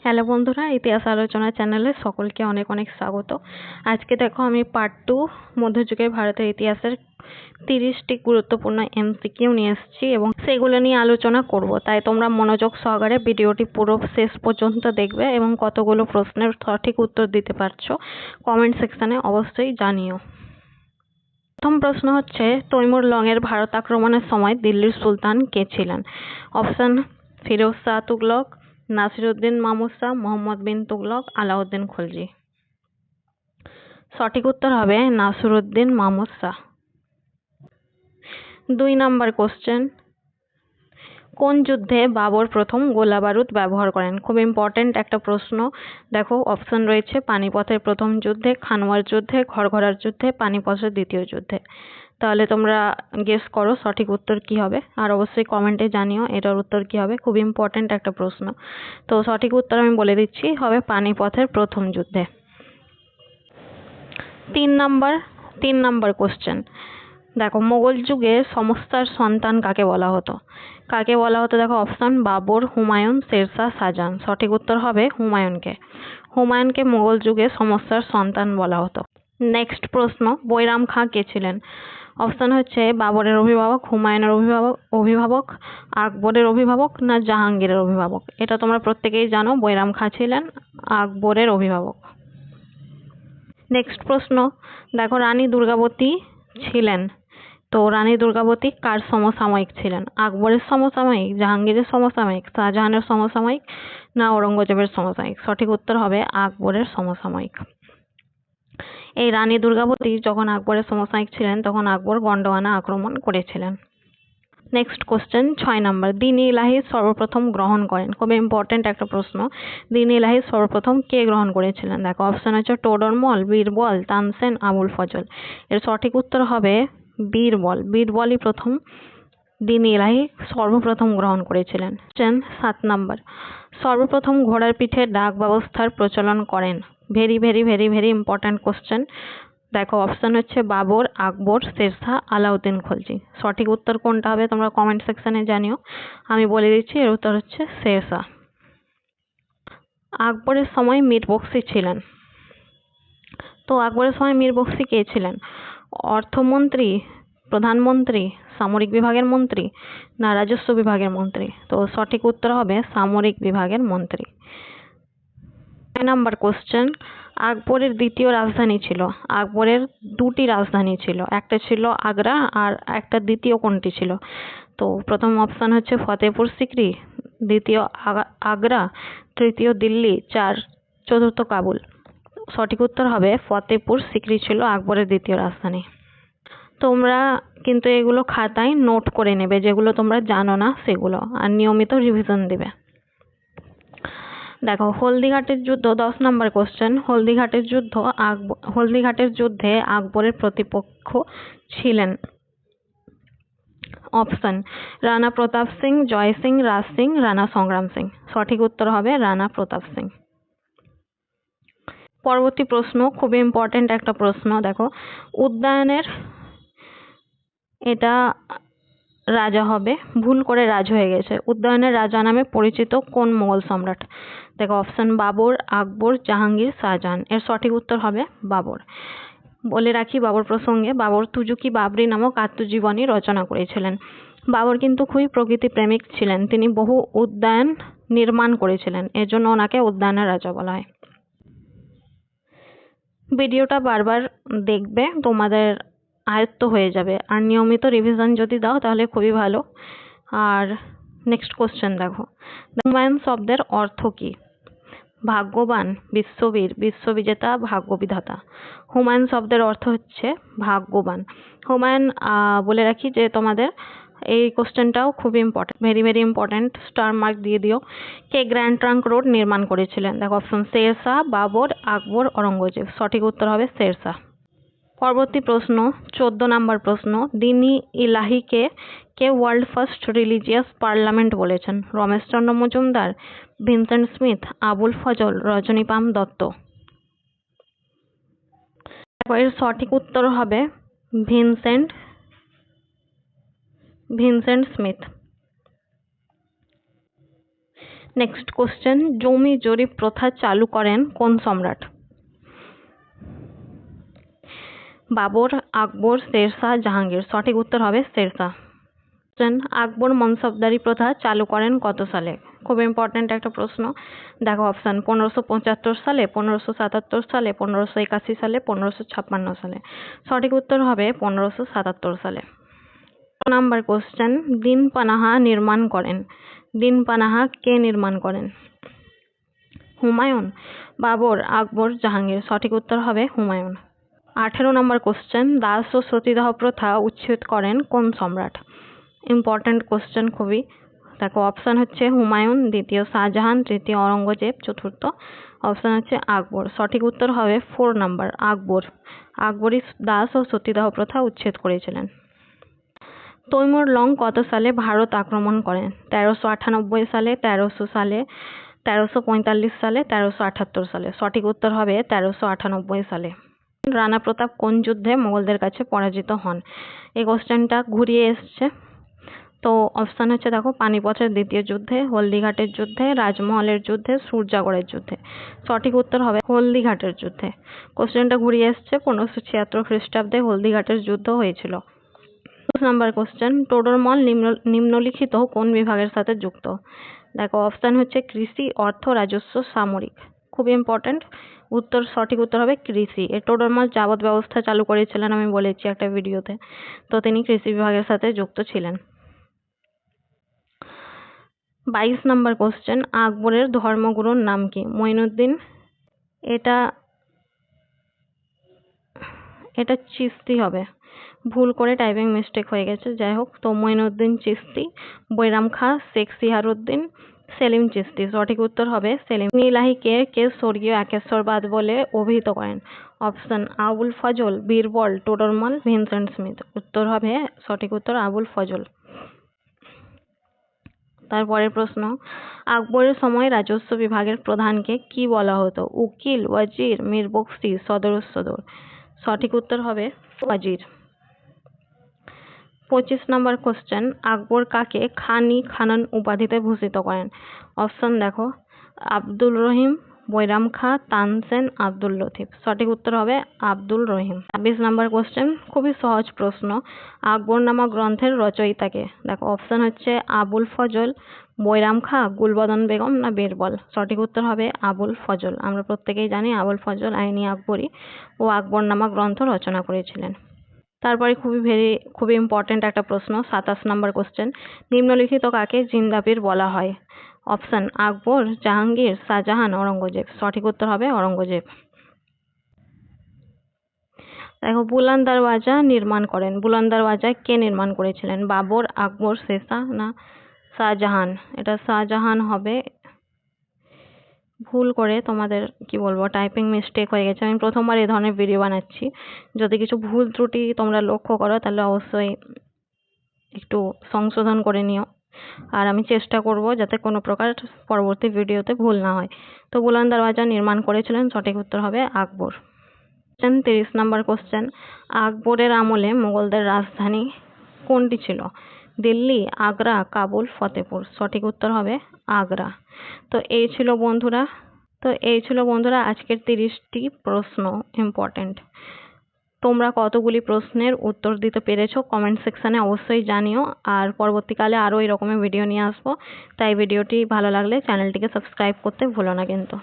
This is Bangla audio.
হ্যালো বন্ধুরা, ইতিহাস আলোচনা চ্যানেলে সকলকে অনেক অনেক স্বাগত। আজকে দেখো আমি পার্ট 2 মধ্যযুগের ভারতের ইতিহাসের 30টি গুরুত্বপূর্ণ এমসিকিউ নিয়ে এসেছি এবং সেগুলো নিয়ে আলোচনা করব। তাই তোমরা মনোযোগ সহকারে ভিডিওটি পুরো শেষ পর্যন্ত দেখবে এবং কতগুলো প্রশ্নের সঠিক উত্তর দিতে পারছো কমেন্ট সেকশনে অবশ্যই জানিও। প্রথম প্রশ্ন হচ্ছে, তৈমুর লংয়ের ভারত আক্রমণের সময় দিল্লির সুলতান কে ছিলেন? অপশন: ফিরোজ শাহ তুগলক, নাসিরউদ্দিন মাহমুদ শাহ, মোহাম্মদ বিন তুগলক, আলাউদ্দিন খলজি। সঠিক উত্তর হবে নাসিরউদ্দিন মাহমুদ শাহ। 2 নাম্বার কোশ্চেন, কোন যুদ্ধে বাবর প্রথম গোলা বারুদ ব্যবহার করেন? খুব ইম্পর্টেন্ট একটা প্রশ্ন। দেখো অপশন রয়েছে পানিপথের প্রথম যুদ্ধে, খানোয়ার যুদ্ধে, ঘরঘরার যুদ্ধে, পানিপথের দ্বিতীয় যুদ্ধে। তাহলে তোমরা গেস করো সঠিক উত্তর কি হবে, আর অবশ্যই কমেন্টে জানিও এটার উত্তর কি হবে। খুব ইম্পর্টেন্ট একটা প্রশ্ন। তো সঠিক উত্তর আমি বলে দিচ্ছি, হবে পানিপথের প্রথম যুদ্ধে। 3 নাম্বার কোশ্চেন, দেখো মোগল যুগে সমস্যার সন্তান কাকে বলা হতো? দেখো অপশন: বাবর, হুমায়ুন, শেরশাহ, শাহজাহান। সঠিক উত্তর হবে হুমায়ুনকে। হুমায়ুনকে মোগল যুগে সমস্যার সন্তান বলা হতো। নেক্সট প্রশ্ন, বৈরাম খাঁ কে ছিলেন? অপশন হচ্ছে বাবরের অভিভাবক, হুমায়ুনের অভিভাবক, আকবরের অভিভাবক, না জাহাঙ্গীরের অভিভাবক। এটা তোমরা প্রত্যেকেই জানো, বৈরাম খাঁ ছিলেন আকবরের অভিভাবক। নেক্সট প্রশ্ন, দেখো রানী দুর্গাবতী ছিলেন, তো রানী দুর্গাবতী কার সমসাময়িক ছিলেন? আকবরের সমসাময়িক, জাহাঙ্গীরের সমসাময়িক, শাহজাহানের সমসাময়িক, না ঔরঙ্গজেবের সমসাময়িক? সঠিক উত্তর হবে আকবরের সমসাময়িক। এই রানী দুর্গাবতী যখন আকবরের সমসাময়িক ছিলেন তখন আকবর গন্ডোয়ানা আক্রমণ করেছিলেন। নেক্সট কোশ্চেন 6 নাম্বার, দ্বীন ইলাহি সর্বপ্রথম গ্রহণ করেন? খুব ইম্পর্টেন্ট একটা প্রশ্ন। দ্বীন ইলাহি সর্বপ্রথম কে গ্রহণ করেছিলেন? দেখো অপশন হচ্ছে টোডরমল, বীরবল, তানসেন, আবুল ফজল। এর সঠিক উত্তর হবে বীরবল। বীরবলই প্রথম দ্বীন ইলাহি সর্বপ্রথম গ্রহণ করেছিলেন। 7 নাম্বার, সর্বপ্রথম ঘোড়ার পিঠে ডাক ব্যবস্থার প্রচলন করেন? Very very very very important question. দেখো অপশন হচ্ছে বাবর, আকবর, শেরশাহ, আলাউদ্দিন খলজি। সঠিক উত্তর কোনটা হবে তোমরা কমেন্ট সেকশনে জানিও। আমি বলে দিচ্ছি, এর উত্তর হচ্ছে শেরশাহ। আকবরের সময় মীর বখশি ছিলেন, তো আকবরের সময় মীর বখশি কে ছিলেন? অর্থমন্ত্রী, প্রধানমন্ত্রী, সামরিক বিভাগের মন্ত্রী, না রাজস্ব বিভাগের মন্ত্রী? তো সঠিক উত্তর হবে সামরিক বিভাগের মন্ত্রী। 9 নাম্বার কোশ্চেন, আকবরের দ্বিতীয় রাজধানী ছিল? আকবরের 2টি রাজধানী ছিল, একটা ছিল আগ্রা আর একটা দ্বিতীয় কোনটি ছিল? তো প্রথম অপশন হচ্ছে ফতেপুর সিক্রি, দ্বিতীয় আগ্রা, তৃতীয় দিল্লি, চতুর্থ কাবুল। সঠিক উত্তর হবে ফতেপুর সিক্রি ছিল আকবরের দ্বিতীয় রাজধানী। তোমরা কিন্তু এগুলো খাতায় নোট করে নেবে, যেগুলো তোমরা জানো না সেগুলো, আর নিয়মিত রিভিশন দেবে। দেখো হলদিঘাটের যুদ্ধ 10 নাম্বার কোশ্চেন, হলদিঘাটের যুদ্ধে আকবরের প্রতিপক্ষ ছিলেন? অপশন: রানা প্রতাপ সিং, জয় সিং, রাজ সিং, রানা সংগ্রাম সিং। সঠিক উত্তর হবে রানা প্রতাপ সিং। পরবর্তী প্রশ্ন, খুবই ইম্পর্টেন্ট একটা প্রশ্ন। দেখো উদয়নের, এটা রাজা হবে, ভুল করে রাজ হয়ে গেছে। উদয়নের রাজা নামে পরিচিত কোন মোগল সম্রাট? দেখো অপশন: বাবর, আকবর, জাহাঙ্গীর, শাহজাহান। এর সঠিক উত্তর হবে বাবর। বলে রাখি বাবর প্রসঙ্গে, বাবর তুজুকি বাবরি নামক আত্মজীবনী রচনা করেছিলেন। বাবর কিন্তু খুবই প্রকৃতি প্রেমিক ছিলেন, তিনি বহু উদ্যান নির্মাণ করেছিলেন, এর জন্য ওনাকে উদ্যানের রাজা বলা হয়। ভিডিওটা বারবার দেখবে, তোমাদের আয়ত্ত হয়ে যাবে, আর নিয়মিত রিভিশন যদি দাও তাহলে খুবই ভালো। আর নেক্সট কোশ্চেন দেখো, হুমায়ুন শব্দের অর্থ কি? ভাগ্যবান, বিশ্ববীর, বিশ্ববিজেতা, ভাগ্যবিধাতা। হুমায়ুন শব্দের অর্থ হচ্ছে ভাগ্যবান। হুমায়ুন, বলে রাখি যে তোমাদের এই কোশ্চেনটাও খুব important, very very important, star mark দিয়ে দিও। কে গ্র্যান্ড ট্রাঙ্ক রোড নির্মাণ করেছিলেন? দেখো অপশন: শেরশাহ, বাবর, আকবর, ঔরঙ্গজেব। সঠিক উত্তর হবে শেরশাহ। পরবর্তী প্রশ্ন 14 নাম্বার প্রশ্ন, দ্বীন ইলাহিকে কে ওয়ার্ল্ড ফার্স্ট রিলিজিয়াস পার্লামেন্ট বলেছেন? Rameshchandra Majumdar, Vincent Smith, Abul Fazal, Rajani Palme Dutta. এর সঠিক উত্তর হবে ভিনসেন্ট স্মিথ। নেক্সট কোশ্চেন, জমি জরিপ প্রথা চালু করেন কোন সম্রাট? বাবর, আকবর, শেরশাহ, জাহাঙ্গীর। সঠিক উত্তর হবে শেরশাহ। আকবর মনসবদারি প্রথা চালু করেন কত সালে? খুব ইম্পর্টেন্ট একটা প্রশ্ন। দেখো অপশন, 1575 সালে, 1577 সালে, 1581 সালে, 1556 সালে। সঠিক উত্তর হবে 1577 সালে। নাম্বার কোশ্চেন, দিন পানাহা নির্মাণ করেন। দিন পানাহা কে নির্মাণ করেন? হুমায়ুন, বাবর, আকবর, জাহাঙ্গীর। সঠিক উত্তর হবে হুমায়ুন। 18 নম্বর কোশ্চেন, দাস ও সতীদাহ প্রথা উচ্ছেদ করেন কোন সম্রাট? ইম্পর্টেন্ট কোশ্চেন খুবই। দেখো অপশন হচ্ছে হুমায়ুন, দ্বিতীয় শাহজাহান, তৃতীয় অরঙ্গজেব, চতুর্থ অপশন হচ্ছে আকবর। সঠিক উত্তর হবে 4 নাম্বার, আকবর। আকবরই দাস ও সতীদাহ প্রথা উচ্ছেদ করেছিলেন। তৈমুর লং কত সালে ভারত আক্রমণ করেন? 1398 সালে, 1300 সালে, 1345 সালে, 1378 সালে। সঠিক উত্তর হবে 1398 সালে। রানা প্রতাপ কোন যুদ্ধে মোগলদের কাছে পরাজিত হন? এই কোশ্চেনটা ঘুরিয়ে এসছে। তো অপশান হচ্ছে দেখো, পানিপথের দ্বিতীয় যুদ্ধে, হলদিঘাটের যুদ্ধে, রাজমহলের যুদ্ধে, সূর্যাগড়ের যুদ্ধে। সঠিক উত্তর হবে হলদিঘাটের যুদ্ধে। কোশ্চেনটা ঘুরিয়ে এসছে, 1576 খ্রিস্টাব্দে হলদিঘাটের যুদ্ধ হয়েছিল। নাম্বার কোশ্চেন, টোডরমল নিম্নলিখিত কোন বিভাগের সাথে যুক্ত? দেখো অপশান হচ্ছে কৃষি, অর্থ, রাজস্ব, সামরিক। খুব ইম্পর্টেন্ট উত্তর, সঠিক উত্তর হবে কৃষি। টোডরমল যাবত ব্যবস্থা চালু করেছিলেন, আমি বলেছি একটা ভিডিওতে। তো তিনি কৃষি বিভাগের সাথে যুক্ত ছিলেন। 22 নাম্বার কোশ্চেন, আকবরের ধর্মগুরুর নাম কি? মঈনুদ্দিন। এটা চিশতি হবে, ভুল করে টাইপিং মিস্টেক হয়ে গেছে, যাই হোক। তো মঈনুদ্দিন চিশতি, বৈরাম খাঁ, শেখ সিহারুদ্দিন, সেলিম চিশতি। সঠিক উত্তর হবে সেলিম। ইলাহিকে কে স্বর্গীয় একেশ্বরবাদ বলে অভিহিত করেন? Option, Abul Fazal, Birbal, Todar Mal, Vincent Smith. উত্তর হবে সঠিক উত্তর আবুল ফজল। তারপরের প্রশ্ন, আকবরের সময় রাজস্ব বিভাগের প্রধানকে কি বলা হতো? উকিল, ওয়াজির, মীর বখশি, সদর সদর। সঠিক উত্তর হবে ওয়াজির। 25 নম্বর কোশ্চেন, আকবর কাকে খান-ই খানন উপাধিতে ভূষিত করেন? অপশন দেখো, আব্দুল রহিম, বৈরাম খাঁ, তানসেন, আব্দুল লতিফ। সঠিক উত্তর হবে আব্দুল রহিম। 26 নম্বর কোশ্চেন, খুবই সহজ প্রশ্ন, আকবরনামা গ্রন্থের রচয়িতাকে? দেখো অপশন হচ্ছে আবুল ফজল, বৈরাম খাঁ, গুলবদন বেগম না বীরবল। সঠিক উত্তর হবে আবুল ফজল। আমরা প্রত্যেকেই জানি আবুল ফজল আইনি আকবরী ও আকবরনামা গ্রন্থ রচনা করেছিলেন। তারপরে খুবই ইম্পর্টেন্ট একটা প্রশ্ন, 27 নম্বর কোশ্চেন, নিম্নলিখিত কাকে জিন্দাপীর বলা হয়? অপশন, আকবর, জাহাঙ্গীর, শাহজাহান, অরঙ্গজেব। সঠিক উত্তর হবে অরঙ্গজেব। দেখো, বুলন্দ দরওয়াজা নির্মাণ করেন, বুলন্দ দরওয়াজা কে নির্মাণ করেছিলেন? বাবর, আকবর, শেরশাহ না শাহজাহান? এটা শাহজাহান হবে। ভুল করে তোমাদের কি বলবো, টাইপিং মিস্টেক হয়ে গেছে। আমি প্রথমবার এই ধরনের ভিডিও বানাচ্ছি। যদি কিছু ভুল ত্রুটি তোমরা লক্ষ্য করো তাহলে অবশ্যই একটু সংশোধন করে নিও। আর আমি চেষ্টা করব যাতে কোনো প্রকার পরবর্তী ভিডিওতে ভুল না হয়। তো বুলন্দ দরওয়াজা নির্মাণ করেছিলেন, সঠিক উত্তর হবে আকবর। 30 নম্বর কোশ্চেন, আকবরের আমলে মুঘলদের রাজধানী কোনটি ছিল? দিল্লি, আগ্রা, কাবুল, ফতেপুর। সঠিক উত্তর হবে আগ্রা। তো এই ছিল বন্ধুরা আজকের 30টি প্রশ্ন ইম্পর্টেন্ট। তোমরা কতগুলি প্রশ্নের উত্তর দিতে পেরেছো কমেন্ট সেকশানে অবশ্যই জানিও। আর পরবর্তীকালে আরও এই রকমের ভিডিও নিয়ে আসবো। তাই ভিডিওটি ভালো লাগলে চ্যানেলটিকে সাবস্ক্রাইব করতে ভুলো না কিন্তু।